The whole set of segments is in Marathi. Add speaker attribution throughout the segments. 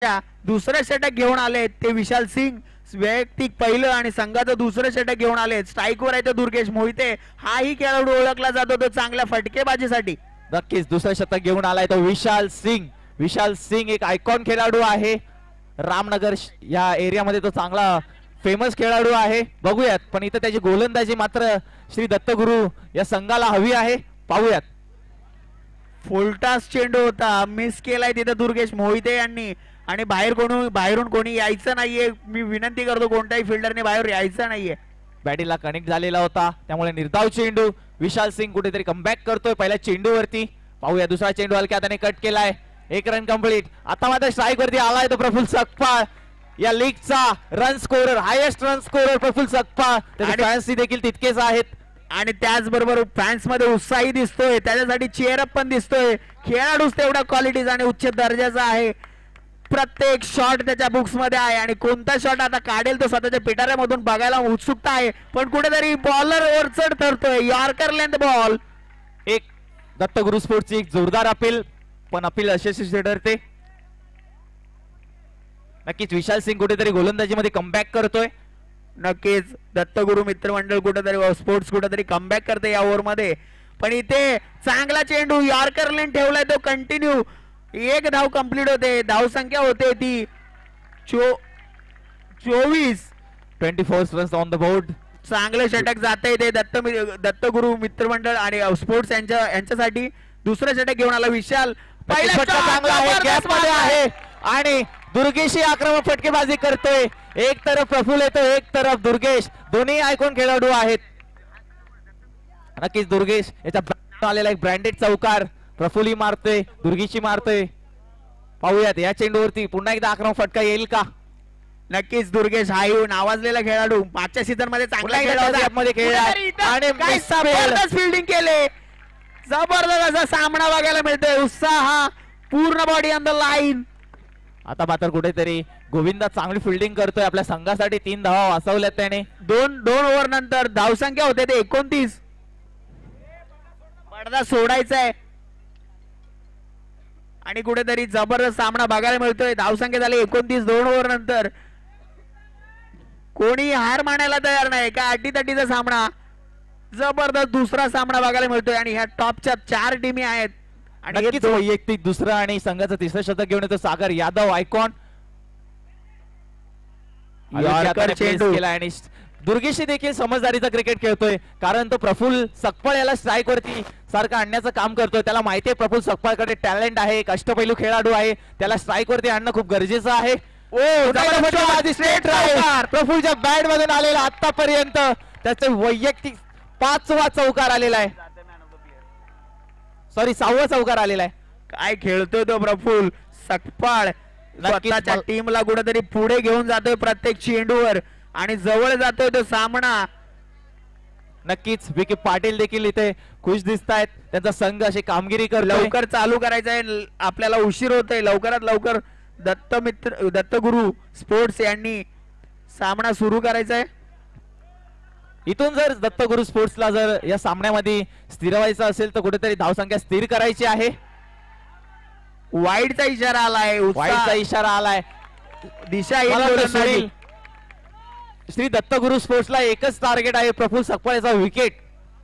Speaker 1: दुसरं षटक घेऊन आले ते विशाल सिंग, वैयक्तिक पहिलं आणि संघाचं दुसरं षटक घेऊन आले. स्ट्राईकवर आहे तो दुर्गेश मोहिते, हाही खेळाडू ओळखला जातो तो चांगल्या फटकेबाजीसाठी.
Speaker 2: नक्कीच दुसरं शतक घेऊन आलाय तो विशाल सिंग. विशाल सिंग एक आयकॉन खेळाडू आहे, रामनगर या एरियामध्ये तो चांगला फेमस खेळाडू आहे. बघूयात, पण इथं त्याची गोलंदाजी मात्र श्री दत्तगुरु या संघाला हवी आहे. पाहूयात.
Speaker 1: फुलटास चेंडू होता, मिस केलाय तिथे दुर्गेश मोहिते यांनी. आणि बाहेरून कोणी यायचं नाहीये. मी विनंती करतो कोणत्याही फिल्डरने बाहेर यायचं नाहीये.
Speaker 2: बॅटीला कनेक्ट झालेला होता, त्यामुळे निर्धाव चेंडू. विशाल सिंग कुठेतरी कमबॅक करतोय पहिल्या चेंडूवरती. पाहूया दुसरा चेंडू हलक्या हाताने कट केलाय. 1 रन कंप्लीट. आता मात्र स्ट्राईक वरती आलाय तो प्रफुल्ल सकपाळ, या लीगचा run scorer, highest run scorer Praful Sakpal. Fans देखील तितकेच आहेत
Speaker 1: आणि त्याचबरोबर फॅन्स मध्ये उत्साही दिसतोय, त्याच्यासाठी चेअरअप पण दिसतोय. खेळाडूच तेवढा क्वालिटीज आणि उच्च दर्जाचा आहे. प्रत्येक शॉट त्याच्या बुक्स मध्ये आहे आणि कोणता शॉट आता काढेल तो स्वतःच्या पिटाऱ्यामधून बघायला उत्सुकता आहे. पण कुठेतरी बॉलर ओरचढ ठरतोय. Yorker length ball.
Speaker 2: एक दत्तगुरु स्पोर्ट्सची एक जोरदार अपील, पण अपील यशस्वी ठरते. नक्कीच विशाल सिंग कुठेतरी गोलंदाजीमध्ये कमबॅक करतोय.
Speaker 1: नक्कीच दत्तगुरु मित्रमंडळ कुठेतरी स्पोर्ट्स कुठेतरी कमबॅक करते या ओव्हर मध्ये. पण इथे चांगला चेंडू यॉर्कर लेन ठेवलाय तो कंटिन्यू. 1 धाव कंप्लीट होते. धाव संख्या होते ती 24.
Speaker 2: 24 रन्स ऑन द बोर्ड.
Speaker 1: चांगलं षटक जाते ते दत्तगुरु मित्रमंडळ आणि स्पोर्ट्स यांच्यासाठी. दुसरं षटक घेऊन आला विशाल.
Speaker 2: पहिला चांगला आहे, गॅप मध्ये आहे आणि दुर्गेशी आक्रमक फटकेबाजी करतोय. एक तरफ प्रफुल्ल येतो, एक तरफ दुर्गेश. दोन्ही आयकॉन खेळाडू आहेत. नक्कीच दुर्गेश याच्या आलेला एक ब्रँडेड चौकार. प्रफुल्ली मारतोय, दुर्गेशी मारतोय. पाहूयात या चेंडूवरती पुन्हा एकदा आक्रमक फटका येईल का.
Speaker 1: नक्कीच दुर्गेश हा नावाजलेला खेळाडू, मागच्या सीझन मध्ये चांगला फील्डिंग केले. जबरदस्त असा सामना बघायला मिळतोय. उत्साह पूर्ण बॉडी ऑन द लाईन.
Speaker 2: आता मात्र कुठेतरी गोविंदा चांगली फिल्डिंग करतोय. आपल्या संघासाठी 3 धावा वाचवल्यात त्याने.
Speaker 1: दोन ओव्हर नंतर धावसंख्या होते ते 29. पडदा सोडायचा आहे आणि कुठेतरी जबरदस्त सामना बघायला मिळतोय. धावसंख्या झाली 29 2 ओव्हर नंतर. कोणी हार मानायला तयार नाही. का अटीतटीचा सामना, जबरदस्त दुसरा सामना बघायला मिळतोय आणि ह्या टॉपच्या 4 टीमी आहेत.
Speaker 2: आणि वैयक्तिक दुसरा आणि संघाचं तिसरं शतक घेऊन येतो सागर यादव आयकॉन. आणि दुर्गेशी देखील समजदारीचा क्रिकेट खेळतोय, कारण तो प्रफुल्ल सकपाळ याला स्ट्राईक वरती सारखं आणण्याचं काम करतोय. त्याला माहितीये प्रफुल्ल सकपाळकडे टॅलेंट आहे, एक अष्टपैलू खेळाडू आहे. त्याला स्ट्राईक वरती आणणं खूप गरजेचं आहे. प्रफुल्लच्या बॅट मधून आलेला आतापर्यंत त्याचे वैयक्तिक 5वा चौकार आलेला आहे. सॉरी 6वा चौकार आलेला आहे.
Speaker 1: काय खेळतोय तो प्रफुल्ल सकपाळ. स्वतःच्या टीमला कुठेतरी पुढे घेऊन जातोय प्रत्येक चेंडूवर आणि जवळ जातोय तो सामना.
Speaker 2: नक्कीच विके पाटील देखील इथे खुश दिसत आहेत. त्यांचा संघ अशी कामगिरी कर.
Speaker 1: लवकर चालू करायचं आहे, आपल्याला उशीर होतोय. लवकरात लवकर दत्तगुरु स्पोर्ट्स यांनी सामना सुरू करायचा आहे.
Speaker 2: इथून जर दत्तगुरु स्पोर्ट्सला जर या सामन्यामध्ये स्थिरवायचं असेल तर कुठेतरी धावसंख्या स्थिर करायची आहे.
Speaker 1: वाईडचा इशारा आलाय.
Speaker 2: वाईडचा इशारा आलाय.
Speaker 1: दिशा
Speaker 2: येईल. श्री दत्तगुरु स्पोर्ट्सला एकच टार्गेट आहे, प्रफुल्ल सकपाळचा विकेट.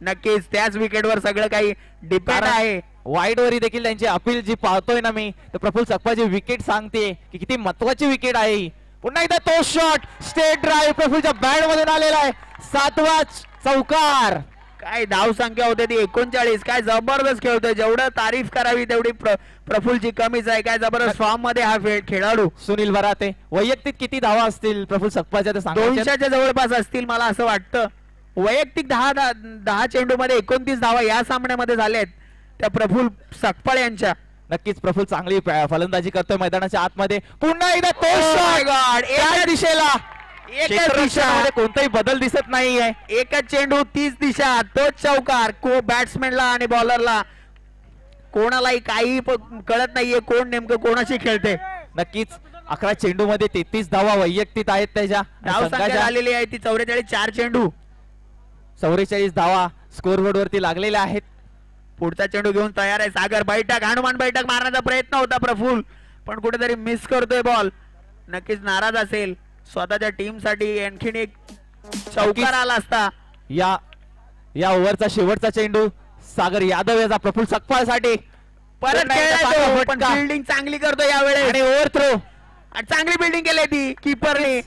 Speaker 1: नक्कीच त्याच विकेटवर सगळं काही डिपेंड आहे.
Speaker 2: वाईड वरी देखील त्यांची अपील जी पाहतोय ना मी, तर प्रफुल्ल सकपाळची विकेट सांगते की किती महत्वाची विकेट आहे. पुन्हा एकदा तो शॉट स्टेट ड्राईव्ह प्रफुल्लच्या बॅट मधून आलेला आहे. 7वा चौकार.
Speaker 1: काय धाव संख्या होते ती 39. काय जबरदस्त खेळतोय. जेवढं तारीफ करावी तेवढी प्रफुल्लची कमीच आहे. काय जबरदस्त फॉर्म मध्ये हा खेळाडू.
Speaker 2: सुनील भराते वैयक्तिक किती धावा असतील प्रफुल्ल सकपाळच्या?
Speaker 1: 200च्या जवळपास असतील मला असं वाटतं. वैयक्तिक 10 चेंडू मध्ये 29 धावा या सामन्यामध्ये झाल्यात त्या प्रफुल्ल सकपाळ यांच्या.
Speaker 2: नक्कीच प्रफुल्ल चांगली फलंदाजी करतोय मैदानाच्या आतमध्ये. पुन्हा एकदा तो शॉट एका दिशेला. क्षेत्ररक्षणामध्ये कोणताही बदल दिसत नाहीये.
Speaker 1: एकच चेंडू 30 दिशा, तोच चौकार. बॅट्समॅनला आणि बॉलरला कोणालाही काही कळत नाहीये कोण नेमकं कोणाशी खेळते.
Speaker 2: नक्कीच 11 चेंडू मध्ये 33 धावा वैयक्तिक आहेत त्याच्या.
Speaker 1: धावसंख्या झालेली आहे ती 44. 4 चेंडू
Speaker 2: 44 धावा स्कोरबोर्ड वरती लागलेल्या आहेत.
Speaker 1: पुढचा चेंडू घेऊन तयार आहे सागर. बैठक हनुमान बैठक मारण्याचा प्रयत्न होता प्रफुल्ल. पण कुठेतरी मिस करतोय बॉल. नक्कीच नाराज असेल. स्वतःच्या टीम साठी आणखीन एक चौकार आला असता.
Speaker 2: या ओव्हरचा शेवटचा चेंडू सागर यादव याचा प्रफुल्ल सकपाळ साठी
Speaker 1: परत खेळायचो, पण फिल्डिंग चांगली करतो यावेळेस
Speaker 2: आणि ओव्हर थ्रो
Speaker 1: आणि चांगली बिल्डिंग केली ती कीपरने.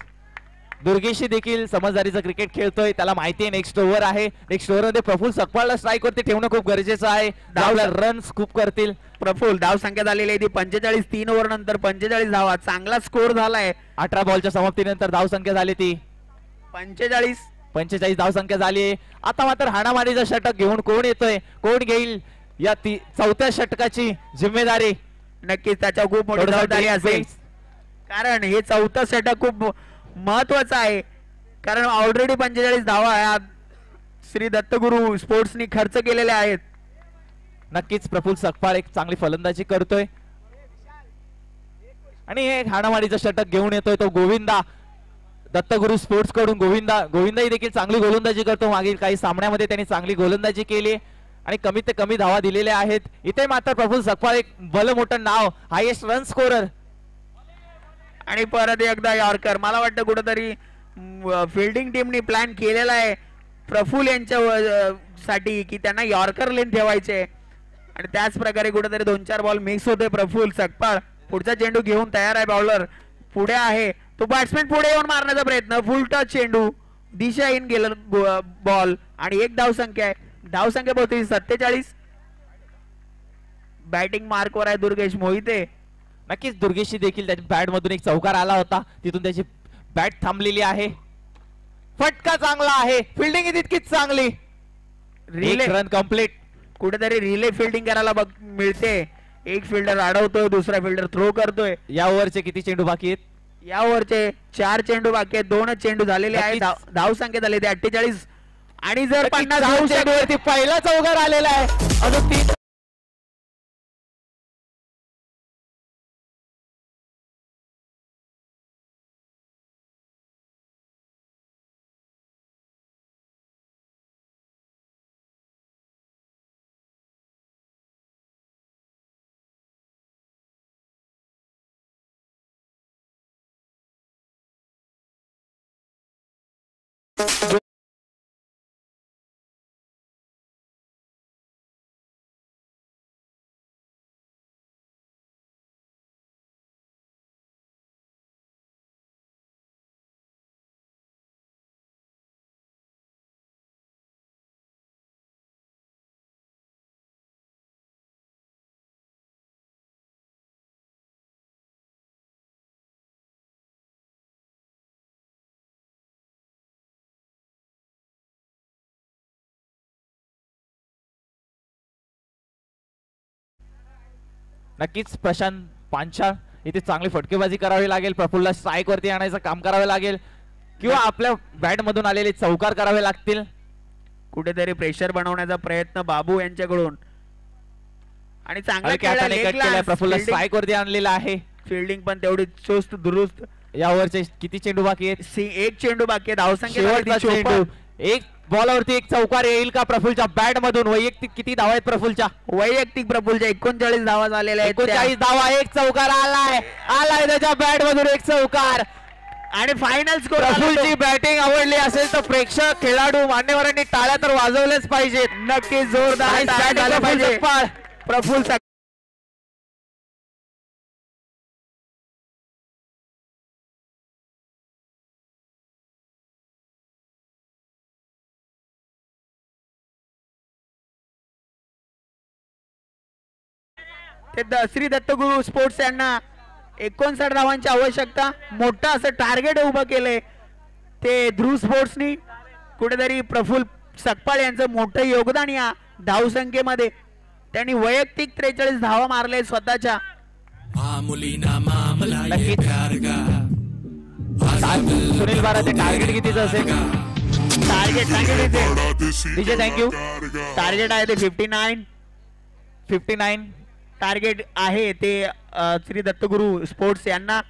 Speaker 2: दुर्गेशी देखील समजदारीचं क्रिकेट खेळतोय. त्याला माहिती आहे नेक्स्ट ओव्हर आहे. नेक्स्ट ओव्हर मध्ये प्रफुल्ल सकपाळला स्ट्राईक वरती ठेवणं खूप गरजेचं आहे. धावला रन्स खूप करतील.
Speaker 1: प्रफुल्ल धाव संख्या झालेली आहे ती 45. 3 ओव्हर नंतर 45 धावा. चांगला स्कोर झालाय.
Speaker 2: 18 बॉलच्या समाप्तीनंतर धाव संख्या झाली ती
Speaker 1: 45
Speaker 2: धाव संख्या झाली आहे. आता मात्र हाणामारीचं षटक घेऊन कोण येतोय, कोण घेईल या चौथ्या षटकाची जिम्मेदारी.
Speaker 1: नक्कीच त्याच्या खूप मोठी जबाबदारी असेल, कारण हे चौथं षटक खूप महत्वाचं आहे. कारण ऑलरेडी 45 धावा श्री दत्तगुरु स्पोर्ट्सनी खर्च केलेले आहेत.
Speaker 2: नक्कीच प्रफुल्ल सकपाळ एक चांगली फलंदाजी करतोय आणि हे हाणामारीचं षटक घेऊन येतोय तो गोविंदा. दत्तगुरु स्पोर्ट्स कडून गोविंदाही देखील चांगली गोलंदाजी करतो. मागील काही सामन्यामध्ये त्यांनी चांगली गोलंदाजी केली आणि कमीत ते कमी धावा दिलेल्या आहेत. इथे मात्र प्रफुल्ल सकपाळ एक भलं मोठं नाव, हायेस्ट रन स्कोरर
Speaker 1: आणि परत एकदा यॉर्कर. मला वाटतं कुठेतरी फिल्डिंग टीमनी प्लॅन केलेला आहे प्रफुल्ल यांच्या साठी की त्यांना यॉर्कर लेन ठेवायचे आणि त्याच प्रकारे कुठेतरी 2-4 बॉल मिक्स होते. प्रफुल्ल सकपाळ पुढचा चेंडू घेऊन तयार आहे. बॉलर पुढे आहे, तो बॅट्समॅन पुढे येऊन मारण्याचा प्रयत्न. फुल टच चेंडू, दिशाहीन गेलं बॉल आणि एक धाव संख्या आहे. धाव संख्या पोहोचली 47. बॅटिंग मार्कवर आहे दुर्गेश मोहिते.
Speaker 2: नक्कीच दुर्गेशी देखील त्याच्या बॅट मधून एक चौकार आला होता, तिथून त्याची बॅट थांबलेली आहे. फटका चांगला आहे, फिल्डिंग तितकीच चांगली. Relay run complete.
Speaker 1: कुठेतरी रिले फिल्डिंग करायला मिळते. एक फिल्डर अडवतोय, दुसरा फिल्डर थ्रो करतोय.
Speaker 2: या ओव्हरचे किती चेंडू बाकी आहेत?
Speaker 1: या ओव्हरचे 4 चेंडू बाकी आहेत. 2च चेंडू झालेले आहेत. धाव संख्या झाली 48 आणि जर 50
Speaker 2: चेंडूवरती पहिला चौकार आलेला आहे. अजून 3 नक्कीच प्रशांत पांचाळ इथे चांगली फटकेबाजी करावी लागेल. प्रफुल्लला स्ट्राईक वरती आणायचं काम करावे लागेल किंवा आपल्या बॅट मधून आलेले चौकार करावे लागतील.
Speaker 1: कुठेतरी प्रेशर बनवण्याचा प्रयत्न बाबू यांच्याकडून आणि चांगला
Speaker 2: प्रफुल्ल स्ट्राईक वरती आणलेला आहे.
Speaker 1: फिल्डिंग पण तेवढी चुस्त दुरुस्त.
Speaker 2: या ओव्हरचे किती चेंडू बाकी आहेत?
Speaker 1: एक चेंडू बाकी आहे. धावसंख्या
Speaker 2: चेंडू, एक बॉलवरती एक चौकार येईल का प्रफुल्लच्या बॅट मधून? वैयक्तिक किती धावा आहेत प्रफुल्लच्या?
Speaker 1: वैयक्तिक प्रफुल्लच्या 39 धावा झालेल्या आहेत.
Speaker 2: 39 धावा, एक चौकार आलाय त्याच्या बॅट मधून एक चौकार
Speaker 1: आणि फायनल स्कोर.
Speaker 2: प्रफुल्लची बॅटिंग आवडली असेल तर प्रेक्षक, खेळाडू, मान्यवरांनी टाळ्या तर वाजवल्याच पाहिजेत.
Speaker 1: नक्कीच जोरदार झाला पाहिजे. प्रफुल्ल श्री दत्तगुरु स्पोर्ट्स यांना 59 धावांची आवश्यकता. मोठं असं टार्गेट उभं केलंय ते ध्रुव स्पोर्ट्सनी. कुठेतरी प्रफुल्ल सकपाळ यांचं मोठं योगदान या धावसंख्येमध्ये. त्यांनी वैयक्तिक 43 धावा मारले स्वतःच्या.
Speaker 2: सुनील बारा, ते टार्गेट कितीचं असेल?
Speaker 1: Target
Speaker 2: DJ thank you.
Speaker 1: टार्गेट आहे ते 59 टार्गेट आहे ते श्री दत्तगुरु स्पोर्ट्स यांना.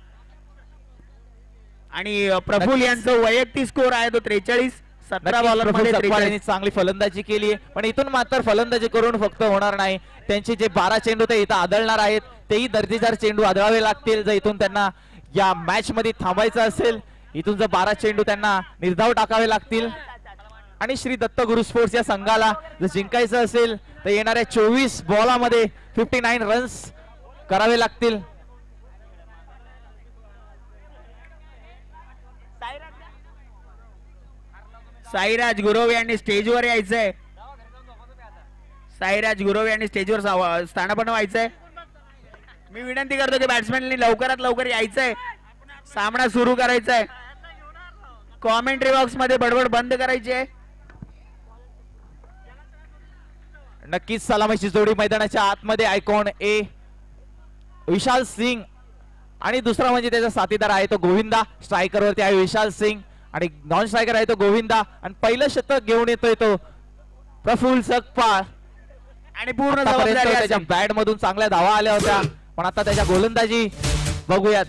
Speaker 1: आणि प्रफुल्ल यांचं वैयक्तिक स्कोर आहे तो 43. 17 बॉलर मध्ये
Speaker 2: चांगली फलंदाजी केली आहे, पण इथून मात्र फलंदाजी करून फक्त होणार नाही. त्यांचे जे 12 चेंडू ते इथं आदळणार आहेत तेही दर्जेदार चेंडू आदळावे लागतील जर इथून त्यांना या मॅच मध्ये थांबायचं असेल. इथून जर 12 चेंडू त्यांना निर्धाव टाकावे लागतील आणि श्री दत्त गुरु स्पोर्ट्स या संघाला जर जिंकायचं असेल तर येणाऱ्या 24 बॉलामध्ये 59 रन्स करावे लागतील.
Speaker 1: साईराज गुरव यांनी स्टेजवर यायचंय. साईराज गुरव यांनी स्टेजवर स्थानापन्न व्हायचंय. मी विनंती करतो की बॅट्समॅननी लवकरात लवकर यायचंय. सामना सुरू करायचा आहे. कॉमेंट्री बॉक्स मध्ये बडबड बंद करायची आहे.
Speaker 2: नक्कीच सलामीची जोडी मैदानाच्या आतमध्ये आयकॉन ए विशाल सिंग आणि दुसरा म्हणजे त्याचा साथीदार आहे तो गोविंदा. स्ट्रायकर वरती आहे विशाल सिंग आणि नॉन स्ट्रायकर आहे तो गोविंदा आणि पहिलं शतक घेऊन येतोय तो प्रफुल्ल सकपाळ.
Speaker 1: आणि पूर्ण जबाबदारी
Speaker 2: त्याच्या बॅट मधून चांगल्या धावा आल्या होत्या पण आता त्याच्या गोलंदाजी बघूयात.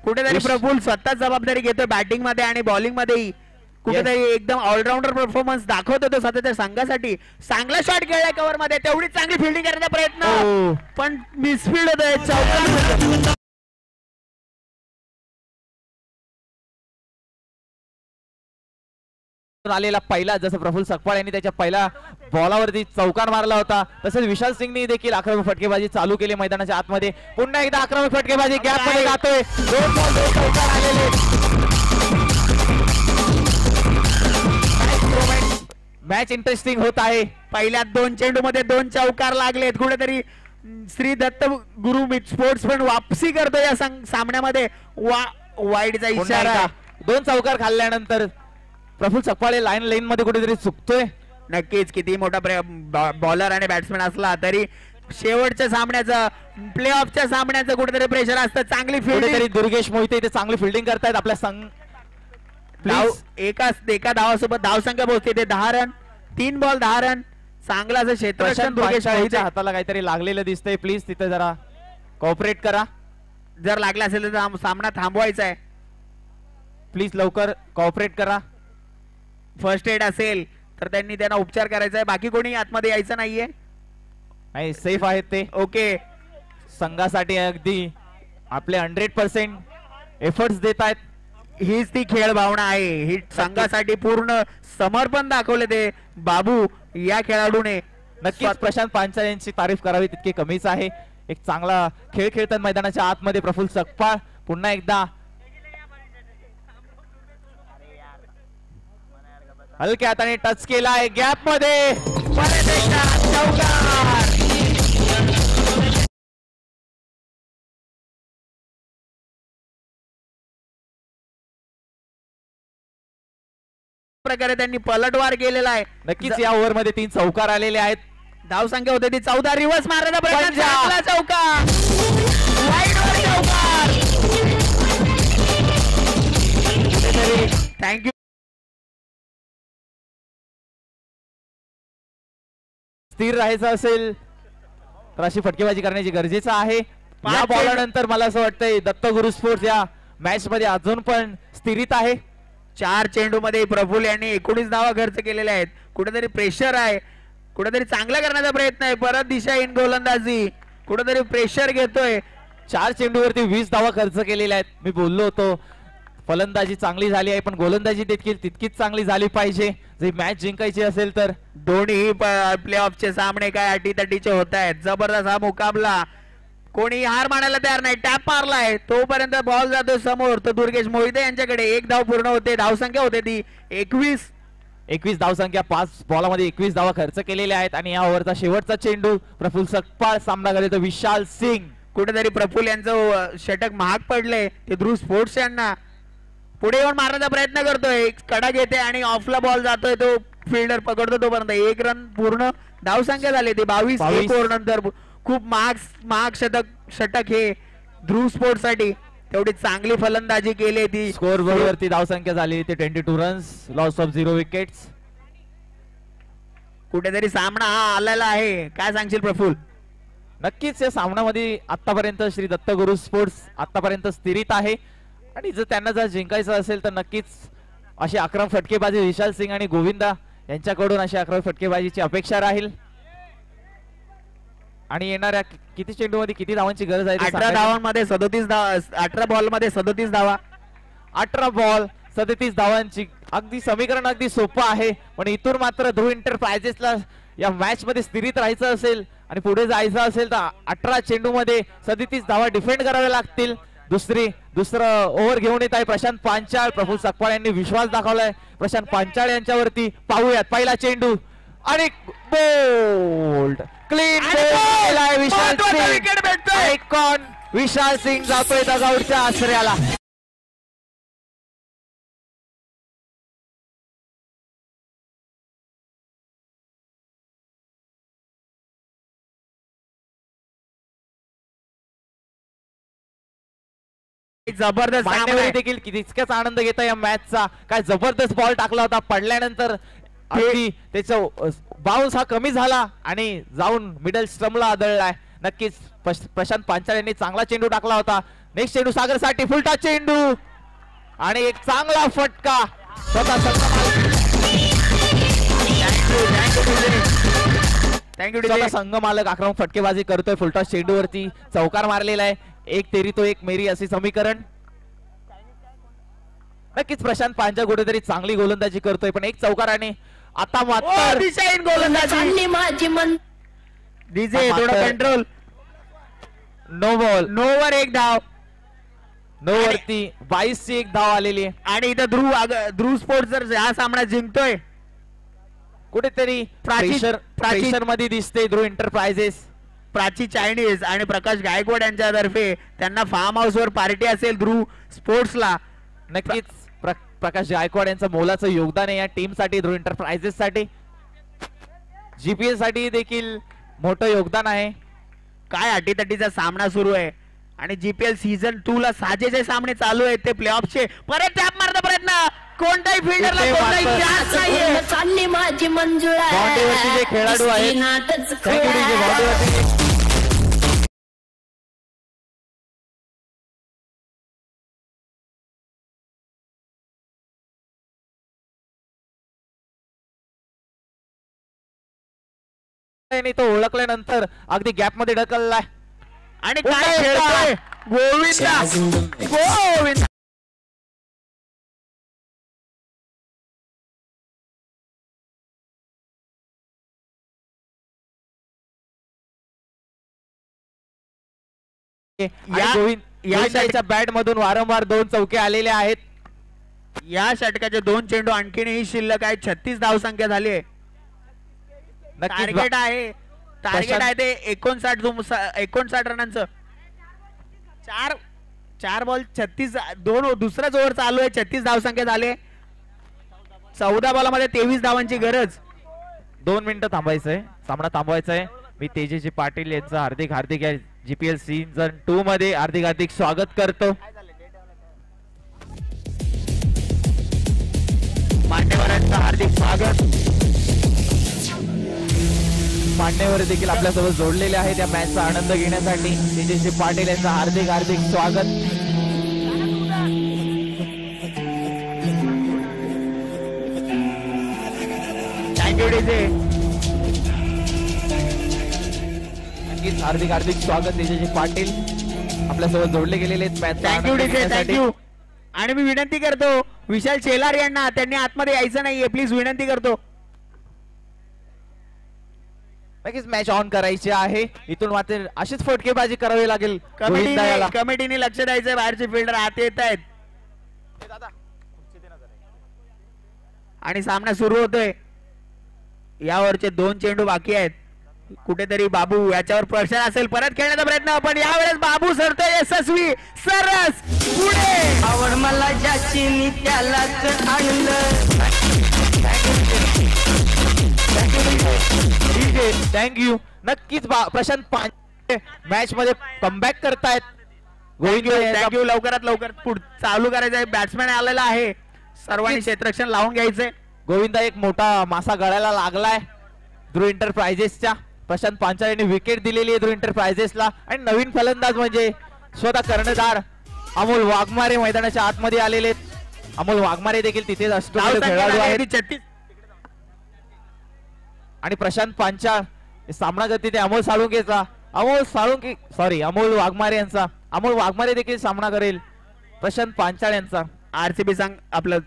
Speaker 1: कुठेतरी प्रफुल्ल स्वतः जबाबदारी घेतोय बॅटिंग मध्ये आणि बॉलिंग मध्येही. कुठेतरी एकदम ऑलराऊंडर परफॉर्मन्स दाखवत होतो स्वतःच्या संघासाठी. चांगला शॉट खेळलाय कव्हर मध्ये. तेवढी चांगली फिल्डिंग करण्याचा प्रयत्न पण मिसफील्ड होतोय. चौकार
Speaker 2: आलेला पहिला जसं प्रफुल्ल सकपाळ यांनी त्याच्या पहिल्या बॉलावरती चौकार मारला होता तसंच विशाल सिंगनी देखील आक्रमक फटकेबाजी चालू केली मैदानाच्या आतमध्ये. पुन्हा एकदा आक्रमक फटकेबाजी गॅप मध्ये जातोय. 2 बॉल 2 चौकार आलेले. मॅच इंटरेस्टिंग होत आहे.
Speaker 1: पहिल्या 2 चेंडू मध्ये 2 चौकार लागलेत. कुठेतरी श्री दत्त गुरु स्पोर्ट्स पण वापसी करतो या सामन्यामध्ये. वाईडचा इशारा.
Speaker 2: 2 चौकार खाल्ल्यानंतर प्रफुल्ल सकपाळ लाईन मध्ये कुठेतरी चुकतोय.
Speaker 1: नक्कीच किती मोठा बॉलर आणि बॅट्समॅन असला तरी शेवटच्या सामन्याचं प्ले ऑफच्या सामन्याचं कुठेतरी प्रेशर असतं. चांगली फिल्डिंग.
Speaker 2: दुर्गेश मोहिते इथे चांगली फिल्डिंग करतायत आपल्या संघ.
Speaker 1: एका धावासोबत धावसंख्या पोहोचते ते 10 रन. 3 ball 10 run. चांगला असं क्षेत्ररक्षण दुर्गेश मोहिते
Speaker 2: हाताला काहीतरी लागलेलं दिसतंय. प्लीज तिथे जरा कॉपरेट करा.
Speaker 1: जर लागला असेल तर सामना थांबवायचा आहे.
Speaker 2: प्लीज लवकर कॉपरेट करा.
Speaker 1: फर्स्ट एड असेल तर त्यांनी त्यांना उपचार करायचा आहे. बाकी कोणी आतमध्ये यायचं नाहीये.
Speaker 2: नाही सेफ आहेत ते.
Speaker 1: ओके.
Speaker 2: संघासाठी अगदी आपले 100% एफर्ट्स देत आहेत.
Speaker 1: हीच ती खेळ भावना आहे. ही संघासाठी पूर्ण समर्पण दाखवले ते बाबू या खेळाडूने.
Speaker 2: नक्कीच प्रशांत पांचाल यांची तारीफ करावी तितकी कमीच आहे. एक चांगला खेळ खेळतात मैदानाच्या आतमध्ये प्रफुल्ल सकपाळ. पुन्हा एकदा हलक्या हाताने टच केलाय गॅप मध्ये.
Speaker 1: प्रकारे त्यांनी पलटवार केलेला आहे.
Speaker 2: नक्कीच या ओव्हर मध्ये 3 चौकार आलेले आहेत.
Speaker 1: धाव संख्या होते ती 14. रिव्हर्स मारायचा प्रयत्न. चांगला चौकार. वाईडवर चौकार. थँक्यू.
Speaker 2: स्थिर राहायचं असेल तर अशी फटकेबाजी करण्याची गरजेचं आहे. या बॉलानंतर मला असं वाटतंय दत्त गुरु स्पोर्ट्स या मॅच मध्ये अजून पण स्थिरीत आहे.
Speaker 1: 4 चेंडू मध्ये प्रफुल्ल यांनी 19 धावा खर्च केलेल्या आहेत. कुठेतरी प्रेशर आहे. कुठेतरी चांगला करण्याचा प्रयत्न आहे. परत दिशा इन गोलंदाजी. कुठेतरी प्रेशर घेतोय.
Speaker 2: 4 चेंडूवरती 20 धावा खर्च केलेल्या आहेत. मी बोललो होतो फलंदाजी चांगली झाली आहे पण गोलंदाजी देखील तितकीच चांगली झाली पाहिजे जर मॅच जिंकायची असेल तर.
Speaker 1: दोन्ही प्ले ऑफचे सामने काय अटीतटीचे होत आहेत. जबरदस्त हा मुकाबला. कोणी हार मानायला तयार नाही. टॅप मारलाय तोपर्यंत बॉल जातो समोर. तो दुर्गेश मोहिते यांच्याकडे. 1 धाव पूर्ण होते. धावसंख्या होते ती 21
Speaker 2: धावसंख्या. 5 बॉलामध्ये 21 धावा खर्च केलेल्या आहेत आणि या ओव्हरचा शेवटचा चेंडू प्रफुल्ल सकपाळ सामना करतो विशाल सिंग.
Speaker 1: कुठेतरी प्रफुल्ल यांचं षटक महाग पडले. ते ध्रुव स्पोर्ट्स यांना पुढे येऊन मारण्याचा प्रयत्न करतोय. कडा घेते आणि ऑफला बॉल जातोय. तो फिल्डर पकडतो तोपर्यंत 1 रन पूर्ण. धावसंख्या झाली ती 22. 1 ओव्हर नंतर खूप महाग षटक हे ध्रुव स्पोर्ट्स साठी. तेवढी चांगली फलंदाजी केली ती.
Speaker 2: स्कोर बोर्ड वरती धावसंख्या झाली ते 22 रन्स. Loss of 0 wickets.
Speaker 1: कुठेतरी सामना हा आलेला आहे. काय सांगशील प्रफुल्ल?
Speaker 2: नक्कीच या सामन्यामध्ये आतापर्यंत श्री दत्त गुरु स्पोर्ट्स आतापर्यंत स्थिरीत आहे आणि जर त्यांना जर जिंकायचं असेल तर नक्कीच अशी आक्रमक फटकेबाजी विशाल सिंग आणि गोविंदा यांच्याकडून अशी आक्रमक फटकेबाजीची अपेक्षा राहील. आणि येणाऱ्या किती चेंडू मध्ये किती धावांची गरज आहे ते
Speaker 1: 18
Speaker 2: सांगायचं.
Speaker 1: धावांमध्ये 37 धावा, 18 बॉल मध्ये 37 धावा.
Speaker 2: 18 बॉल 37 धावांची अगदी समीकरण अगदी सोपं आहे, पण इथून मात्र ध्रुव एंटरप्राइजेसला या मॅच मध्ये स्थिरित राहायचं असेल आणि पुढे जायचं असेल तर 18 चेंडू मध्ये 37 धावा डिफेंड कराव्या लागतील. दुसरं ओव्हर घेऊन येत आहे प्रशांत पांचाळ. प्रफुल्ल सकपाळ यांनी विश्वास दाखवलाय प्रशांत पांचाळ यांच्यावरती. पाहूयात पहिला चेंडू आणि बोल्ड क्लीन विशाल
Speaker 1: विकेट भेटतोय.
Speaker 2: आयकॉन विशाल सिंग जातोय दगाऊडच्या आश्रयाला.
Speaker 1: जबरदस्त
Speaker 2: मान्यवर देखील तितक्याच आनंद घेता या मॅचचा. काय जबरदस्त बॉल टाकला होता, पडल्यानंतर अगदी त्याचा बाउन्स हा कमी झाला आणि जाऊन मिडल स्टंपला आदळलाय. नक्कीच प्रशांत पांचाळ यांनी चांगला चेंडू टाकला होता. नेक्स्ट चेंडू सागरसाठी फुलटा चेंडू आणि एक चांगला फटका.
Speaker 1: थँक्यू.
Speaker 2: संघ मालक आक्रमक फटकेबाजी करतोय फुलटॉस चेंडूवरती. चौकार मारलेला आहे. एक तेरी तो एक मेरी असे समीकरण. नक्कीच प्रशांत पांचाळ कुठेतरी चांगली गोलंदाजी करतोय, पण एक चौकाराने आता मात्र
Speaker 1: दिशाहीन गोलंदाजी. डीजे थोडा कंट्रोल.
Speaker 2: नो बॉल
Speaker 1: नो वर एक धाव.
Speaker 2: नो वरती 22 ची एक धाव आलेली आहे.
Speaker 1: आणि इथं ध्रुव स्पोर्ट्स जर हा सामना जिंकतोय
Speaker 2: कुठेतरी प्रेशर मध्ये दिसते ध्रुव एंटरप्राइजेस.
Speaker 1: प्राची चायनीज आणि प्रकाश गायकवाड यांच्यातर्फे त्यांना फार्म हाऊस वर पार्टी असेल ध्रुव स्पोर्ट्सला.
Speaker 2: नक्कीच प्रकाश गायकवाड यांचं मोलाचं योगदान आहे या टीम साठी, ध्रुव एंटरप्राइजेस साठी. जीपीएल साठी देखील मोठं योगदान आहे.
Speaker 1: काय अटीतटीचा सामना सुरू आहे आणि जीपीएल सीझन 2 ला साजेचे सामने चालू आहेत ते प्लेऑफचे. परत टॅप मारता प्रयत्न कोणताही फिल्डरला कोणताही चान्स नाहीये.
Speaker 3: चालली माझी मंजुळा.
Speaker 2: बाउंड्रीवरती जे खेळाडू आहेत तो ओळखल्यानंतर अगदी गॅप मध्ये ढकललाय
Speaker 1: आणि काय खेळतोय गोविंदा. गोविंद
Speaker 2: या बॅट मधून वारंवार 2 चौके आलेले आहेत.
Speaker 1: या षटकाचे 2 चेंडू आणखीनही शिल्लक आहे. 36 धावसंख्या झाली आहे. टार्गेट आहे ते 59 रनांचं. 4 बॉल 36 दुसराच ओव्हर चालू आहे. 36 धावसंख्या झाले. 14 बॉलमध्ये 23 धावांची गरज.
Speaker 2: 2 मिनिटं थांबायचंय, सामना थांबवायचा आहे. मी तेजस्वी पाटील यांचं हार्दिक या जीपीएल सीझन 2 मध्ये हार्दिक स्वागत करतो.
Speaker 1: मान्यवरांचं हार्दिक स्वागत.
Speaker 2: मान्यवर देखील आपल्यासोबत जोडलेले आहेत या मॅचचा आनंद घेण्यासाठी. तेजस्वी पाटील यांचं हार्दिक स्वागत.
Speaker 1: Thank you DJ.
Speaker 2: नक्कीच हार्दिक स्वागत तेजस्वी पाटील आपल्यासोबत जोडले गेलेले आहेत मॅच.
Speaker 1: Thank you DJ thank you. आणि मी विनंती करतो विशाल शेलार यांना त्यांनी आतमध्ये यायचं नाहीये प्लीज विनंती करतो.
Speaker 2: नक्कीच मॅच ऑन करायची आहे. इथून मात्र अशीच फटकेबाजी करावी लागेल.
Speaker 1: कमिटीने लक्ष द्यायचं. बाहेरचे फिल्डर आत येत आहेत आणि सामना सुरू होतोय. यावरचे 2 चेंडू बाकी आहेत. कुठेतरी बाबू याच्यावर प्रेशर असेल. परत खेळण्याचा प्रयत्न पण यावेळेस बाबू सरतोय यशस्वी सरस पुढे.
Speaker 3: आवड मला ज्याची मी त्यालाच आणलं.
Speaker 2: थँक्यू. नक्कीच प्रशांत पांचाळ मॅच मध्ये कमबॅक करतायत.
Speaker 1: थँक्यू. लवकरात लवकर चालू करायचं आहे. बॅट्समॅन आलेला आहे. सर्वांनी क्षेत्ररक्षण लावून घ्यायचंय.
Speaker 2: गोविंदा एक मोठा मासा गळायला लागलाय ध्रुव एंटरप्राइजेसच्या. प्रशांत पांचाळ यांनी विकेट दिलेली आहे ध्रुव एंटरप्राइजेसला. आणि नवीन फलंदाज म्हणजे स्वतः कर्णधार अमोल वाघमारे मैदानाच्या आतमध्ये आलेले आहेत. अमोल वाघमारे देखील तिथेच असतो खेळाडू आहेत. आणि प्रशांत पांचाळ सामना करते ते अमोल साळुंकेचा अमोल साळुंके सॉरी अमोल वाघमारे यांचा, अमोल वाघमारे देखील सामना करेल प्रशांत पांचाळ यांचा.
Speaker 1: आरसीबी संघ आपलं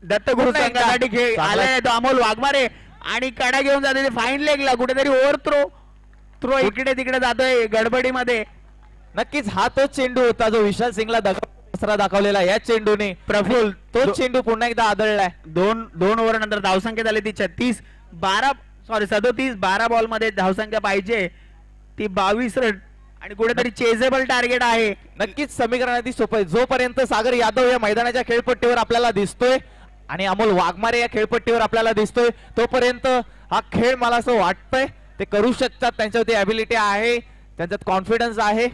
Speaker 1: दत्तगुरु
Speaker 2: पुन्हा एकदा
Speaker 1: संघासाठी खेळ
Speaker 2: चांगला-
Speaker 1: आलाय तो अमोल वाघमारे आणि कडा घेऊन जाते फाईन लेगला कुठेतरी ओव्हर थ्रो इकडे तिकडे जातोय गडबडीमध्ये.
Speaker 2: नक्कीच हा तोच चेंडू होता जो विशाल सिंगला दसरा दाखवलेला या चेंडूने.
Speaker 1: प्रफुल्ल
Speaker 2: तोच चेंडू पुन्हा एकदा आदळलाय.
Speaker 1: दोन ओव्हर नंतर धावसंख्या झाली ती 37 12 बॉल मध्ये धावसंख्या पाहिजे ती 22 रन आणि कुठेतरी चेजेबल टार्गेट आहे.
Speaker 2: नक्कीच समीकरण अगदी सोपं आहे. जोपर्यंत सागर यादव या मैदानाच्या खेळपट्टीवर आपल्याला दिसतोय आणि अमोल वाघमारे या खेळपट्टीवर आपल्याला दिसतोय तोपर्यंत हा खेळ मला असं वाटतंय ते करू शकतात. त्यांच्यावरती ॲबिलिटी आहे, त्यांच्यात कॉन्फिडन्स आहे,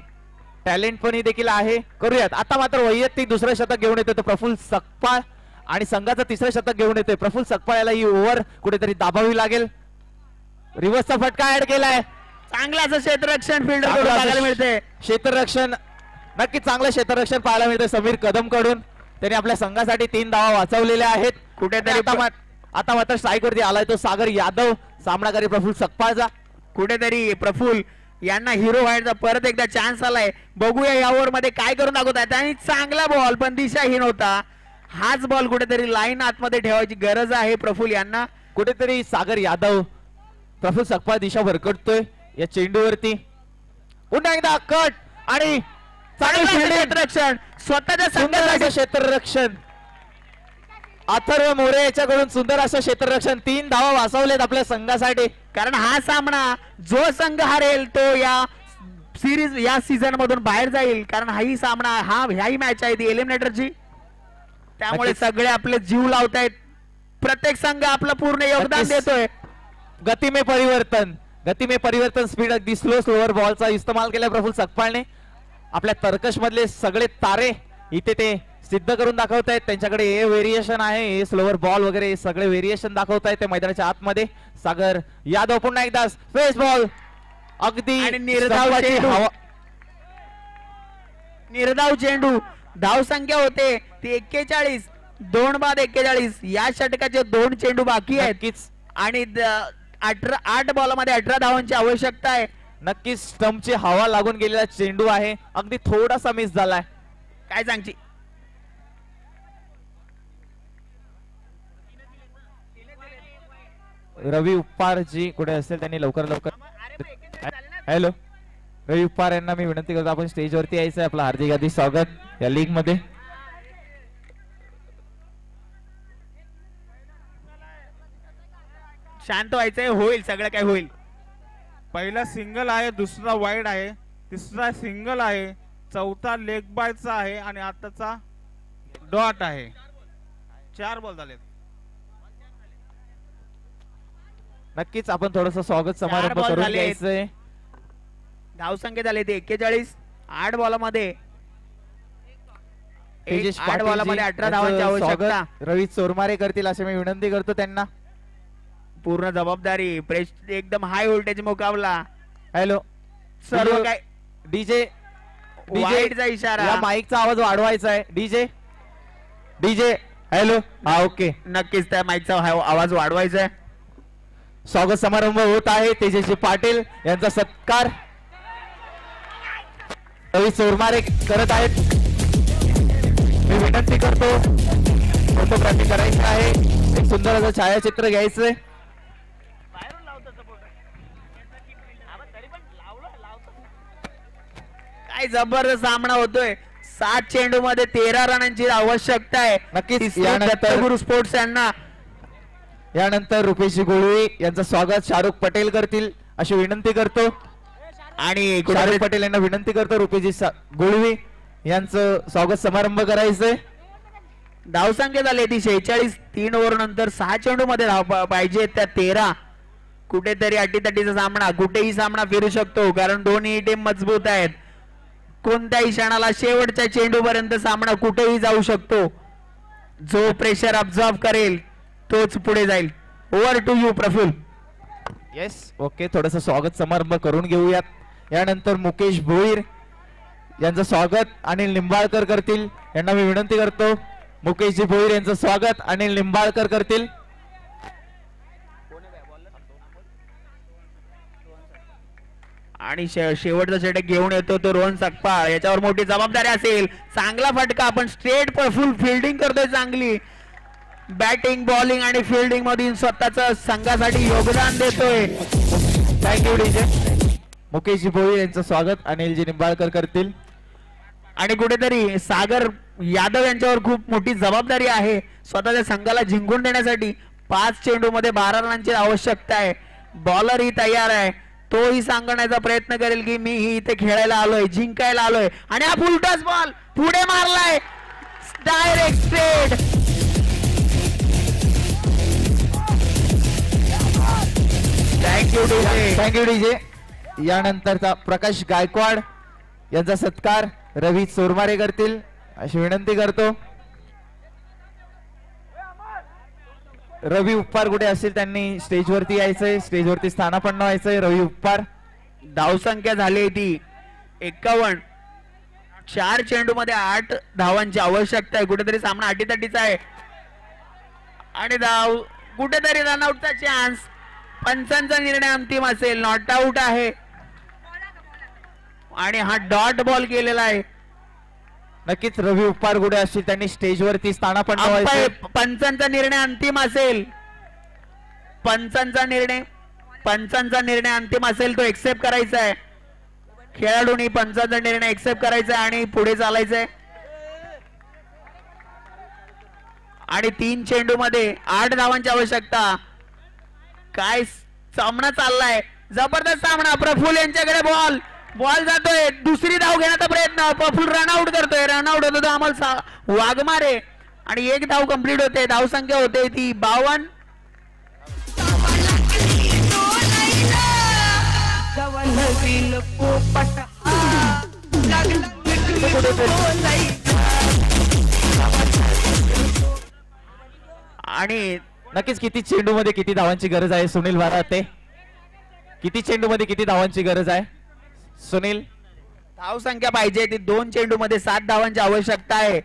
Speaker 2: टॅलेंट पण देखील आहे. करूयात. आता मात्र वैयक्तिक दुसरं शतक घेऊन येतोय तो प्रफुल्ल सकपाळ आणि संघाचं तिसरं शतक घेऊन येतोय. प्रफुल्ल सकपाळ याला ही ओव्हर कुठेतरी दाबावी लागेल. रिव्हर्सचा फटका ऍड केलाय.
Speaker 1: चांगलं असं क्षेत्ररक्षण फिल्डर बघायला मिळते.
Speaker 2: क्षेत्ररक्षण नक्कीच चांगलं क्षेत्ररक्षण पाहायला मिळतं समीर कदम कडून. त्यांनी आपल्या संघासाठी 3 धावा वाचवलेल्या आहेत.
Speaker 1: कुठेतरी
Speaker 2: आता मात्र स्ट्राईक वरती आलाय तो सागर यादव सामनाकारी प्रफुल्ल सकपाळचा.
Speaker 1: कुठेतरी प्रफुल्ल यांना हिरो व्हायचा परत एकदा चान्स आलाय. बघूया या ओव्हर मध्ये काय करून दाखवतात. आणि चांगला बॉल पण दिशाहीन होता. हाच बॉल कुठेतरी लाईन आतमध्ये ठेवायची गरज आहे प्रफुल्ल यांना.
Speaker 2: कुठेतरी सागर यादव प्रफुल्ल सकपाळ दिशा भरकटतोय या चेंडूवरती. पुन्हा एकदा कट आणि
Speaker 1: चांगलं क्षेत्ररक्षण स्वतःच्या संघासाठी.
Speaker 2: क्षेत्ररक्षण अथर्व मोरे याच्याकडून सुंदर असं क्षेत्ररक्षण. 3 धावा वाचवलेत आपल्या संघासाठी.
Speaker 1: कारण हा सामना जो संघ हरेल तो या सिरीज या सीझन मधून बाहेर जाईल. कारण हाही सामना ह्याही मॅच आहे ती एलिमिनेटरची. त्यामुळे सगळे आपले जीव लावतायत. प्रत्येक संघ आपलं पूर्ण योगदान देतोय.
Speaker 2: गती में परिवर्तन स्पीड अगदी स्लोअर बॉलचा इस्तेमाल केलाय प्रफुल्ल सकपाळने. आपल्या तर्कश मधले सगळे तारे इथे ते सिद्ध करून दाखवतायत. त्यांच्याकडे हे व्हेरिएशन आहे, हे स्लोअर बॉल वगैरे सगळे व्हेरिएशन दाखवतायत ते मैदानाच्या आतमध्ये. सागर यादव पुन्हा एकदा फेस बॉल अगदी
Speaker 1: आणि निर्धाव चेंडू. धाव संख्या होते ती 41. 2 बाद 41 या षटकाचे 2 चेंडू बाकी आहेत.
Speaker 2: नक्कीच
Speaker 1: आणि 8 बॉलमध्ये 18 धावांची आवश्यकता आहे.
Speaker 2: नक्कीच स्टंपची हवा लागून गेलेला चेंडू आहे. अगदी थोडासा मिस झालाय.
Speaker 1: काय सांगची.
Speaker 2: रवी उपपार जी कुठे असेल त्यांनी लवकर हॅलो रवी उपपार यांना मी विनंती करतो आपण स्टेजवरती यायचं आहे. आपलं हार्दिक स्वागत या लीग मध्ये.
Speaker 1: शांत व्हायचंय. होईल सगळं काय होईल.
Speaker 4: पहिला सिंगल आहे, दुसरा वाईड आहे, तिसरा सिंगल आहे, चौथा लेग बायचा आहे आणि आताचा डॉट आहे. 4 बॉल झालेत.
Speaker 2: नक्कीच आपण थोडस स्वागत समारंभ
Speaker 1: ball
Speaker 2: करून
Speaker 1: झालेत.
Speaker 2: घ्यायचंय.
Speaker 1: धावसंख्या झाली ते 41. 8 बॉलमध्ये
Speaker 2: तेजस
Speaker 1: 8
Speaker 2: पाटील
Speaker 1: बॉलमध्ये
Speaker 2: जी
Speaker 1: 18 धावांची
Speaker 2: यांचं
Speaker 1: आवश्यकता.
Speaker 2: स्वागत रवी चोरमारे करतील असे मी विनंती करतो त्यांना.
Speaker 1: पूर्ण जबाबदारी प्रेस एकदम हाय व्होल्टेज मुकाबला.
Speaker 2: हॅलो
Speaker 1: सर्व काय
Speaker 2: डीजे
Speaker 1: वाईडचा इशारा.
Speaker 2: या माईकचा आवाज वाढवायचा आहे. डीजे हॅलो हा ओके.
Speaker 1: नक्कीच त्या माईकचा आवाज वाढवायचा आहे.
Speaker 2: स्वागत समारंभ होत आहे. तेजस्वी पाटील यांचा सत्कार रवी चोरमारे करत आहेत. मी विनंती करतो फोटोग्राफी करायची आहे. एक सुंदर असं छायाचित्र घ्यायचंय.
Speaker 1: काय जबरदस्त सामना होतोय. 7 चेंडू मध्ये 13 रनांची आवश्यकता आहे.
Speaker 2: नक्कीच यानंतर
Speaker 1: गुरु स्पोर्ट्स यांना
Speaker 2: यानंतर रुपेश गोळवी यांचं स्वागत शाहरुख पटेल करतील अशी विनंती करतो.
Speaker 1: आणि
Speaker 2: शाहरुख पटेल यांना विनंती करतो रुपेशजी गोळवी यांचं स्वागत समारंभ करायचंय.
Speaker 1: धावसंख्या झाली ती 46. 3 ओव्हर नंतर 6 चेंडू मध्ये धाव पाहिजे त्या 13. कुठेतरी अटीतटीचा सामना, कुठेही सामना फिरू शकतो कारण दोन्ही टीम मजबूत आहेत. कोणत्याही क्षणाला शेवटच्या चेंडू पर्यंत सामना कुठेही जाऊ शकतो. जो प्रेशर ऑब्झर्व करेल तोच पुढे जाईल. Over to you Prafull.
Speaker 2: Yes okay. थोडस स्वागत समारंभ करून घेऊयात. यानंतर मुकेश भोईर यांचं स्वागत अनिल निंबाळकर करतील. यांना मी विनंती करतो मुकेशजी भोईर यांचं स्वागत अनिल निंबाळकर करतील.
Speaker 1: आणि शेवटचा षटक घेऊन येतो तो रोहन सकपाळ, याच्यावर मोठी जबाबदारी असेल. चांगला फटका, आपण स्ट्रेट फुल फिल्डिंग करतोय, चांगली बॅटिंग बॉलिंग आणि फिल्डिंग मधून स्वतःच संघासाठी योगदान देतोय.
Speaker 2: Thank you DJ. मुकेश भोई यांचं स्वागत अनिलजी निंबाळकर करतील.
Speaker 1: आणि कुठेतरी सागर यादव यांच्यावर खूप मोठी जबाबदारी आहे स्वतःच्या संघाला जिंकून देण्यासाठी. 5 चेंडू मध्ये 12 रनांची आवश्यकता आहे. बॉलर ही तयार आहे, तोही सांगण्याचा प्रयत्न करेल की मी ही इथे खेळायला आलोय, जिंकायला आलोय. आणि हा फुलटॉस बॉल पुढे मारलाय, डायरेक्ट स्ट्रेट.
Speaker 2: Thank you DJ. यानंतरचा प्रकाश गायकवाड यांचा सत्कार रवी चोरमारे करतील अशी विनंती करतो. रवी उपपार कुठे असतील त्यांनी स्टेजवरती यायचंय, स्टेजवरती स्थानापन्न व्हायचंय. रवी उपपार.
Speaker 1: धावसंख्या झाली ती 51. 4 चेंडू मध्ये 8 धावांची आवश्यकता आहे. कुठेतरी सामना अटीतटीचा आहे आणि धाव कुठेतरी रनआउटचा चान्स. पंचांचा निर्णय अंतिम असेल, नॉट आउट आहे आणि हा डॉट बॉल केलेला आहे.
Speaker 2: नक्कीच रवी उपपार कुठे असतील त्यांनी स्टेजवरती स्थानापन्न व्हायचंय.
Speaker 1: पंचांचा निर्णय अंतिम असेल, पंचांचा निर्णय अंतिम असेल, तो एक्सेप्ट करायचा आहे. खेळाडूंनी पंचांचा निर्णय एक्सेप्ट करायचा आहे आणि पुढे चालायचंय. आणि 3 चेंडू मध्ये 8 धावांची आवश्यकता. काय सामना चाललाय, जबरदस्त सामना. प्रफुल यांच्याकडे बॉल जातोय, दुसरी धाव घेण्याचा प्रयत्न. प्रफुल रनआउट करतोय, रनआउट होतो तो अमोल वाघमारे आणि 1 धाव कंप्लीट होते. धाव संख्या होते ती 52. आणि
Speaker 2: नक्कीच किती चेंडू मध्ये किती धावांची गरज आहे सुनील वाराते? किती चेंडू मध्ये किती धावांची गरज आहे सुनील?
Speaker 1: धाव संख्या पाहिजे ती 2 चेंडू मध्ये 7 धावांची आवश्यकता आहे.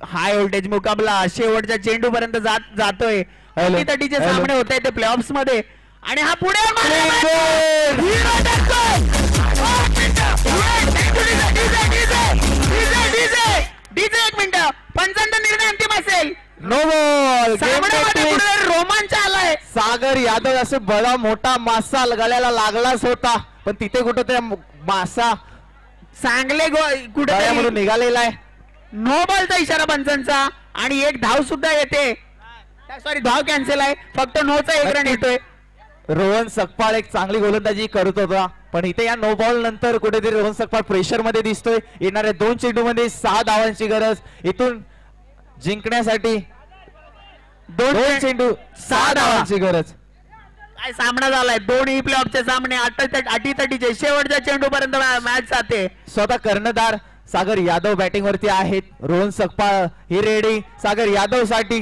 Speaker 1: हाय व्होल्टेज मुकाबला शेवटच्या चेंडू पर्यंत जातोय. अटीतटीचे सामने होत आहेत ते प्लेऑफ्स मध्ये. आणि हा पुढे डीजे 1 मिनिट. पंचांचा निर्णय अंतिम असेल,
Speaker 2: नो बॉल.
Speaker 1: रोमांच आलाय.
Speaker 2: सागर यादव असे बडा मोठा मासा गळ्याला लागलाच होता, पण तिथे कुठं त्या मासा
Speaker 1: चांगले कुठे
Speaker 2: निघालेला आहे.
Speaker 1: नो बॉलचा इशारा पंचांचा आणि 1 धाव सुद्धा येते. सॉरी, धाव कॅन्सल आहे, फक्त नोचा 1 रन येतोय.
Speaker 2: रोहन सकपाळ एक चांगली गोलंदाजी करत होता, पण इथे या नो बॉल नंतर कुठेतरी रोहन सकपाळ प्रेशर मध्ये दिसतोय. येणाऱ्या 2 चेंडू मध्ये 6 धावांची गरज. इथून जिंकण्यासाठी 2 चेंडू 6 धावांची गरज.
Speaker 1: काय सामना झालाय, दोन्ही प्लेऑफचे सामने अटीतटीचे. शेवटच्या चेंडू पर्यंत मॅच जाते.
Speaker 2: स्वतः कर्णधार सागर यादव बॅटिंग वरती आहेत. रोहन सकपाळ ही रेडी सागर यादव साठी.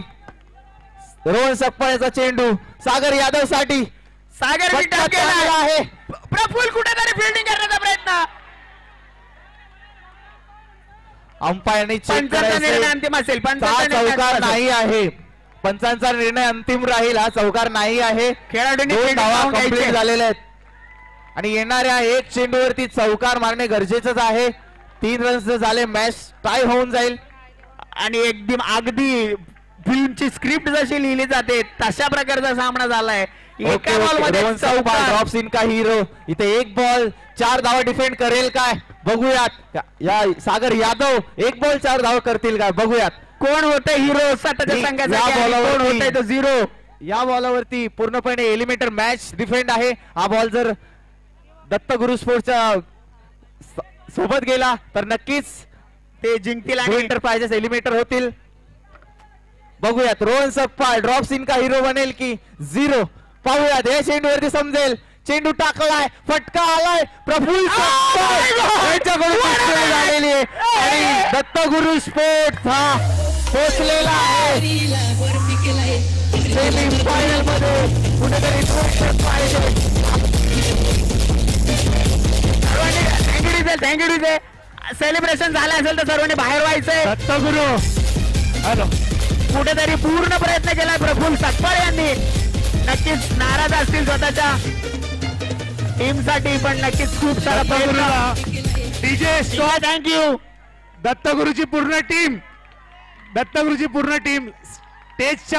Speaker 2: रोहन सकपाळचा चेंडू सागर यादव साठी.
Speaker 1: सागर आहे. प्रफुल कुठेतरी फिल्डिंग करण्याचा प्रयत्न.
Speaker 2: अंपायरने चेक
Speaker 1: निर्णय अंतिम असेल.
Speaker 2: चौकार नाही आहे. पंचांचा निर्णय अंतिम राहील. हा चौकार नाही आहे.
Speaker 1: खेळाडूंनी
Speaker 2: 2 धावा कंप्लीट झालेल्या आहेत आणि येणाऱ्या 1 चेंडूवरती चौकार मारणे गरजेचंच आहे. 3 रन्स झाले, मॅच टाय होऊन जाईल.
Speaker 1: आणि एकदम अगदी फिल्मची स्क्रिप्ट जशी लिहिली जाते तशा प्रकारचा सामना झालाय. एका बॉल मध्ये
Speaker 2: ड्रॉप्स इन का हिरो. इथे 1 बॉल 4 धावा डिफेंड करेल काय बघूयात. या सागर यादव 1 बॉल 4 धावा करतील काय बघूयात.
Speaker 1: कोण होते हिरो स्वतःच्या संघासाठी, कोण होते तो झिरो.
Speaker 2: या बॉलावरती पूर्णपणे एलिमेंटर मॅच डिफेंड आहे. हा बॉल जर दत्तगुरु स्पोर्ट्सच्या सोबत गेला तर नक्कीच
Speaker 1: ते जिंकतील आणि
Speaker 2: एंटरप्राइजेस एलिमेंटर होतील. बघूयात रोहन सकपाळ ड्रॉप्स इन का हिरो बनेल की 0 पाहूयात. या चेंडूवरती समजेल. चेंडू टाकलाय, फटका आलाय. प्रफुल्ल झालेली आहे आणि दत्तगुरु स्पोर्ट्स हा पोहोचलेला आहे सेमी फायनल मध्ये. कुठेतरी
Speaker 1: थँक्यू डीजे. सेलिब्रेशन झालं असेल तर सर्वांनी बाहेर व्हायचंय.
Speaker 2: दत्तगुरु
Speaker 1: कुठेतरी पूर्ण प्रयत्न केलाय प्रफुल्ल सकपाळ यांनी. नक्कीच नाराज असतील स्वतःच्या टीम साठी पण नक्कीच खूप सारा प्रयत्न.
Speaker 5: DJ
Speaker 1: thank you.
Speaker 5: दत्तगुरुची पूर्ण टीम स्टेजच्या